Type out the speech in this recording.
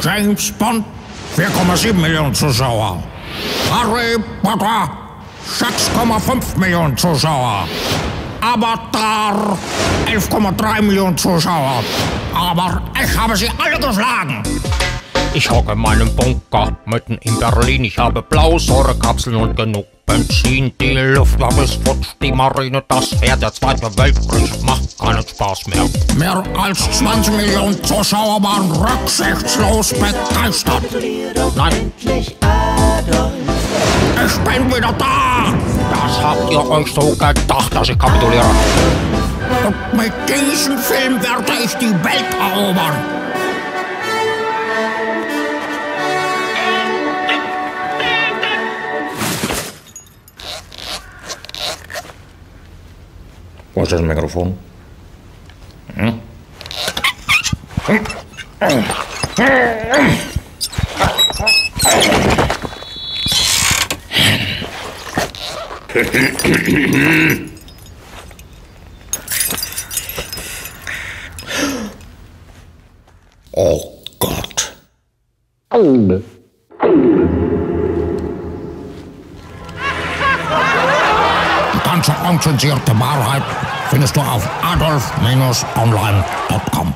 James Bond 4,7 Millionen Zuschauer. Harry Potter 6,5 Millionen Zuschauer. Avatar 11,3 Millionen Zuschauer. Aber ich habe sie alle geschlagen. Ich hocke in meinem Bunker mitten in Berlin. Ich habe Blausäurekapseln und genug Benzin. Die Luftwaffe ist futsch, die Marine das Heer. Der Zweite Weltkrieg macht keinen Spaß mehr. Mehr als 20 Millionen Zuschauer waren rücksichtslos begeistert. Nein, Ich bin wieder da! das habt ihr euch so gedacht, dass ich kapituliere. Und mit diesem Film werde ich die Welt erobern. Wo ist das Mikrofon? Oh Gott. Die ganze unzensierte Wahrheit findest du auf adolf-online.com.